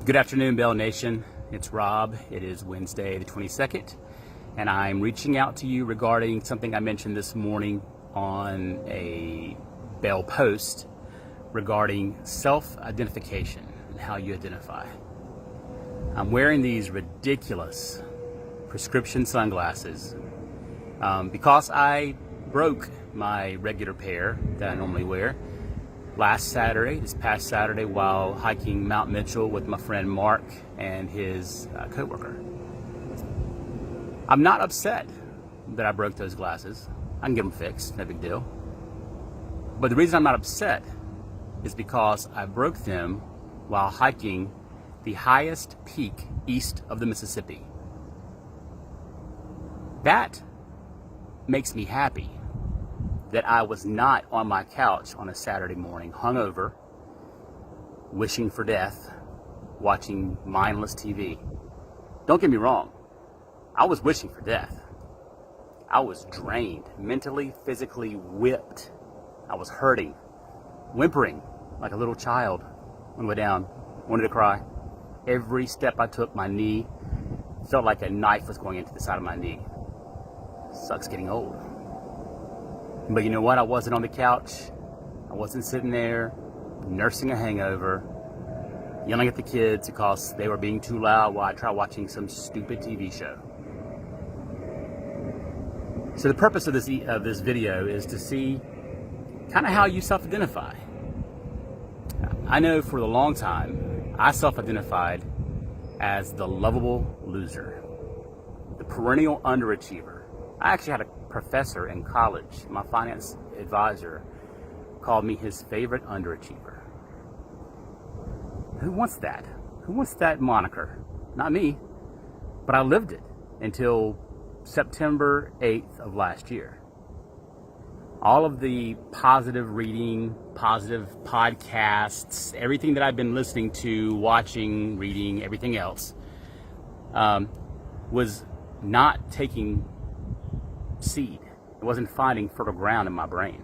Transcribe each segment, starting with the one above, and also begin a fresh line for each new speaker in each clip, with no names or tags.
Good afternoon, Bell Nation. It's Rob. It is Wednesday the 22nd, and I'm reaching out to you regarding something I mentioned this morning on a Bell post regarding self-identification and how you identify. I'm wearing these ridiculous prescription sunglasses because I broke my regular pair that I normally wear this past Saturday, while hiking Mount Mitchell with my friend Mark and his coworker. I'm not upset that I broke those glasses. I can get them fixed, no big deal. But the reason I'm not upset is because I broke them while hiking the highest peak east of the Mississippi. That makes me happy that I was not on my couch on a Saturday morning, hungover, wishing for death, watching mindless TV. Don't get me wrong, I was wishing for death. I was drained, mentally, physically whipped. I was hurting, whimpering like a little child on the way down, wanted to cry. Every step I took, my knee felt like a knife was going into the side of my knee. Sucks getting old. But you know what? I wasn't on the couch. I wasn't sitting there nursing a hangover, yelling at the kids because they were being too loud while I tried watching some stupid TV show. So the purpose of this video is to see kind of how you self-identify. I know for a long time, I self-identified as the lovable loser, the perennial underachiever. I actually had a professor in college, my finance advisor, called me his favorite underachiever. Who wants that? Who wants that moniker? Not me. But I lived it until September 8th of last year. All of the positive reading, positive podcasts, everything that I've been listening to, watching, reading, everything else, was not taking seed. It wasn't finding fertile ground in my brain.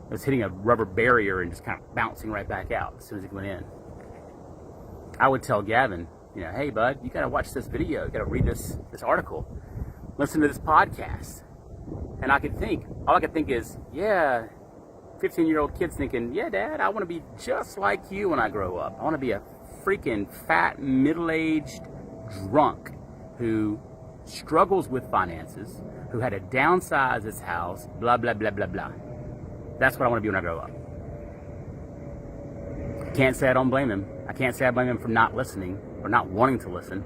It was hitting a rubber barrier and just kind of bouncing right back out as soon as it went in. I would tell Gavin, hey bud, you gotta watch this video, you gotta read this article, listen to this podcast. And all I could think is, 15-year-old kid's thinking, yeah dad, I wanna be just like you when I grow up. I wanna be a freaking fat, middle-aged drunk who struggles with finances, who had to downsize his house, blah, blah, blah, blah, blah. That's what I want to be when I grow up. Can't say I don't blame him. I can't say I blame him for not listening or not wanting to listen.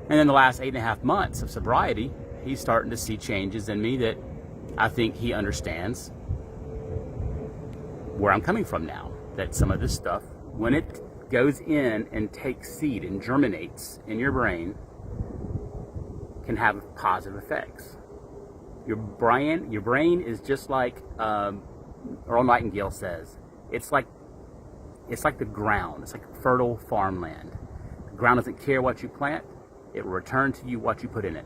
And in the last 8.5 months of sobriety, he's starting to see changes in me that I think he understands where I'm coming from now. That some of this stuff, when it goes in and takes seed and germinates in your brain, can have positive effects. Your brain is just like Earl Nightingale says. It's like the ground. It's like fertile farmland. The ground doesn't care what you plant. It will return to you what you put in it.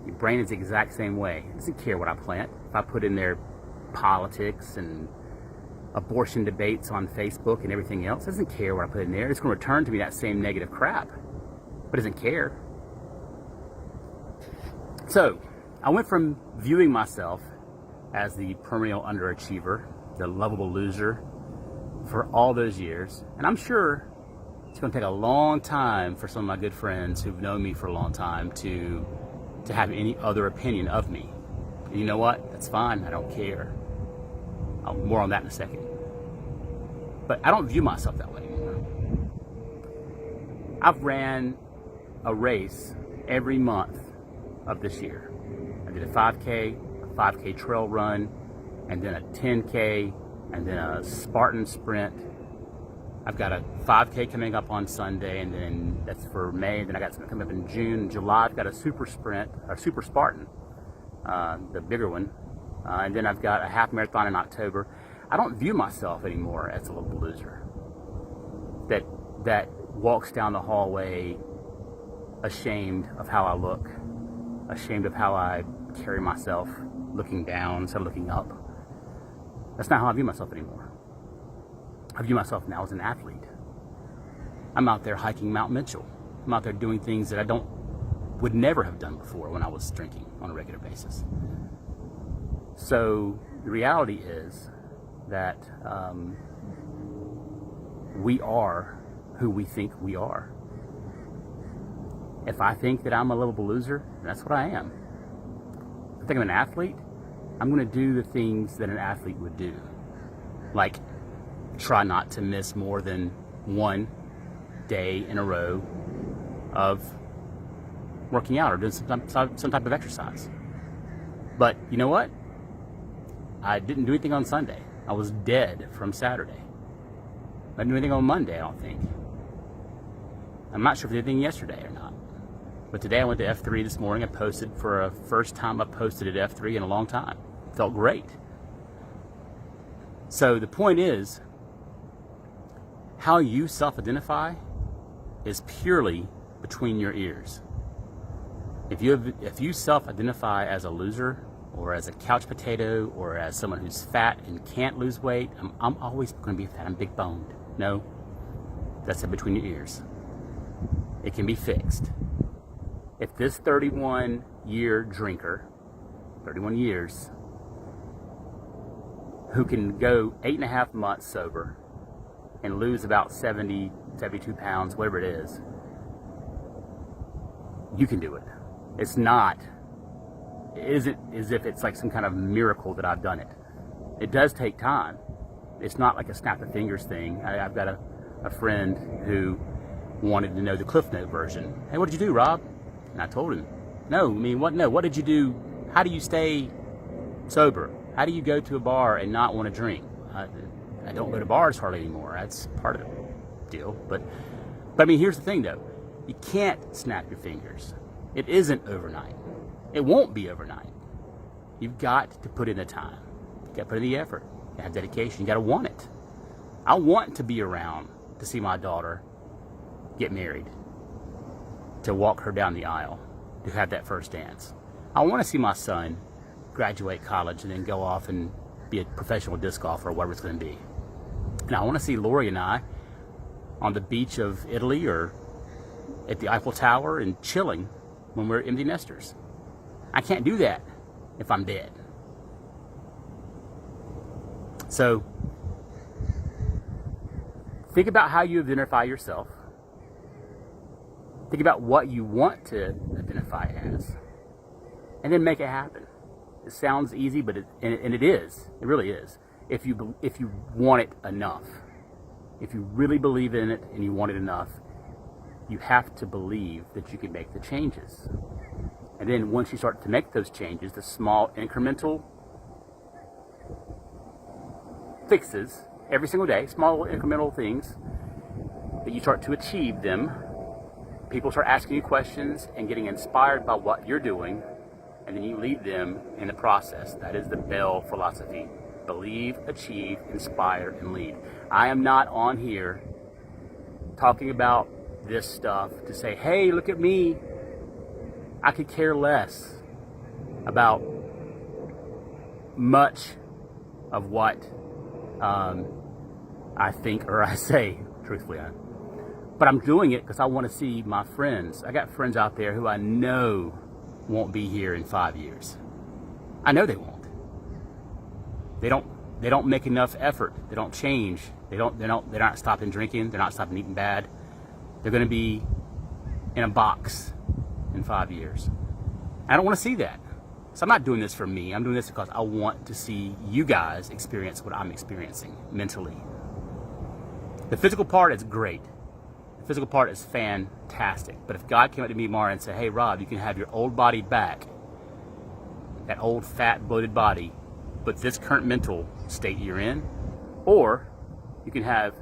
Your brain is the exact same way. It doesn't care what I plant. If I put in there politics and abortion debates on Facebook and everything else, it doesn't care what I put in there. It's going to return to me that same negative crap. But it doesn't care. So, I went from viewing myself as the perennial underachiever, the lovable loser, for all those years. And I'm sure it's going to take a long time for some of my good friends who've known me for a long time to have any other opinion of me. And you know what? That's fine. I don't care. More on that in a second. But I don't view myself that way anymore. I've ran a race every month of this year. I did a 5K trail run, and then a 10K, and then a Spartan sprint. I've got a 5K coming up on Sunday, and then that's for May, and then I got something coming up in June. In July, I've got a super Spartan, the bigger one. And then I've got a half marathon in October. I don't view myself anymore as a lovable loser that walks down the hallway ashamed of how I look, ashamed of how I carry myself, looking down instead of looking up. That's not how I view myself anymore. I view myself now as an athlete. I'm out there hiking Mount Mitchell. I'm out there doing things that I would never have done before when I was drinking on a regular basis. So the reality is that we are who we think we are. If I think that I'm a lovable loser, that's what I am. If I think I'm an athlete, I'm going to do the things that an athlete would do. Like try not to miss more than one day in a row of working out or doing some type of exercise. But you know what? I didn't do anything on Sunday. I was dead from Saturday. I didn't do anything on Monday, I don't think. I'm not sure if I did anything yesterday or not. But today I went to F3 this morning. I posted for a first time I've posted at F3 in a long time. Felt great. So the point is, how you self-identify is purely between your ears. If you self-identify as a loser or as a couch potato or as someone who's fat and can't lose weight, I'm always going to be fat. I'm big boned. No, that's in between your ears. It can be fixed. If this 31-year drinker, 31 years, who can go 8.5 months sober and lose about 70, 72 pounds, whatever it is, you can do it. It isn't as if it's like some kind of miracle that I've done it. It does take time. It's not like a snap of fingers thing. I've got a friend who wanted to know the Cliff Note version. Hey, what did you do, Rob? And I told him, what did you do? How do you stay sober? How do you go to a bar and not want to drink? I don't go to bars hardly anymore. That's part of the deal. But I mean, here's the thing though. You can't snap your fingers. It isn't overnight. It won't be overnight. You've got to put in the time. You've got to put in the effort. You have dedication. You got to want it. I want to be around to see my daughter get married, to walk her down the aisle, to have that first dance. I want to see my son graduate college and then go off and be a professional disc golfer or whatever it's going to be. And I want to see Lori and I on the beach of Italy or at the Eiffel Tower and chilling when we're empty nesters. I can't do that if I'm dead. So think about how you identify yourself. Think about what you want to identify as, and then make it happen. It sounds easy, but it is. It really is. If you want it enough, if you really believe in it and you want it enough, you have to believe that you can make the changes. And then once you start to make those changes, the small incremental fixes every single day, small incremental things, that you start to achieve them, people start asking you questions and getting inspired by what you're doing, and then you lead them in the process. That is the Bell philosophy. Believe, achieve, inspire, and lead. I am not on here talking about this stuff to say, hey, look at me. I could care less about much of what I think or I say, truthfully. But I'm doing it because I want to see my friends. I got friends out there who I know won't be here in 5 years. I know they won't. They don't make enough effort. They don't change. They're not stopping drinking. They're not stopping eating bad. They're going to be in a box in 5 years. I don't want to see that. So I'm not doing this for me. I'm doing this because I want to see you guys experience what I'm experiencing mentally. The physical part is great. The physical part is fantastic. But if God came up to me tomorrow and said, hey, Rob, you can have your old body back, that old fat bloated body, but this current mental state you're in, or you can have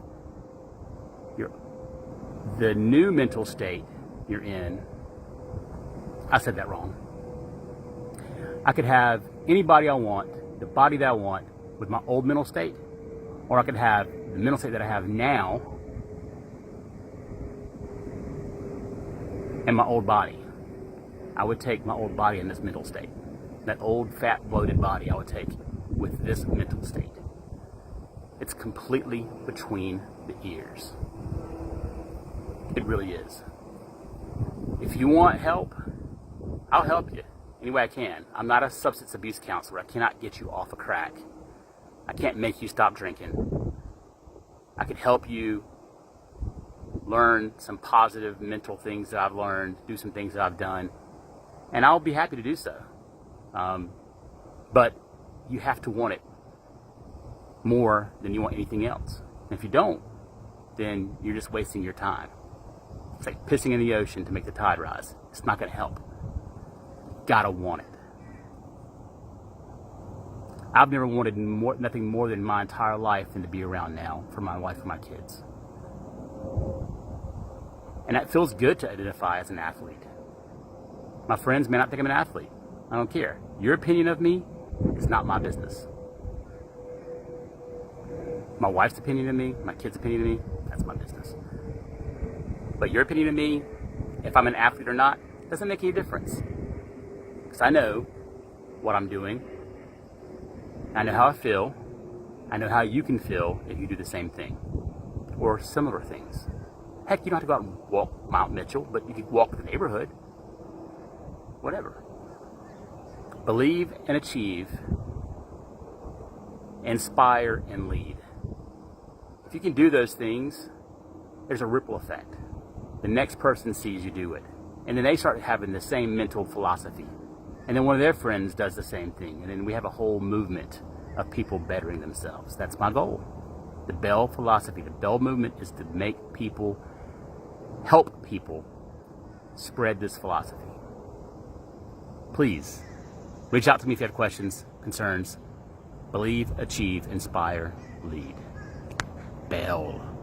the new mental state you're in. I said that wrong. I could have any body I want, the body that I want, with my old mental state, or I could have the mental state that I have now and my old body. I would take my old body in this mental state. That old, fat, bloated body I would take with this mental state. It's completely between the ears. It really is. If you want help, I'll help you any way I can. I'm not a substance abuse counselor. I cannot get you off of crack. I can't make you stop drinking. I can help you learn some positive mental things that I've learned, do some things that I've done, and I'll be happy to do so. But you have to want it more than you want anything else. And if you don't, then you're just wasting your time. It's like pissing in the ocean to make the tide rise. It's not going to help. Gotta want it. I've never wanted nothing more than my entire life than to be around now for my wife and my kids. And that feels good to identify as an athlete. My friends may not think I'm an athlete. I don't care. Your opinion of me is not my business. My wife's opinion of me, my kids' opinion of me, that's my business. But your opinion of me, if I'm an athlete or not, doesn't make any difference. Because I know what I'm doing. I know how I feel. I know how you can feel if you do the same thing. Or similar things. Heck, you don't have to go out and walk Mount Mitchell, but you could walk the neighborhood. Whatever. Believe and achieve. Inspire and lead. If you can do those things, there's a ripple effect. The next person sees you do it. And then they start having the same mental philosophy. And then one of their friends does the same thing. And then we have a whole movement of people bettering themselves. That's my goal. The Bell philosophy, the Bell movement is to make people, help people spread this philosophy. Please, reach out to me if you have questions, concerns. Believe, achieve, inspire, lead. Bell.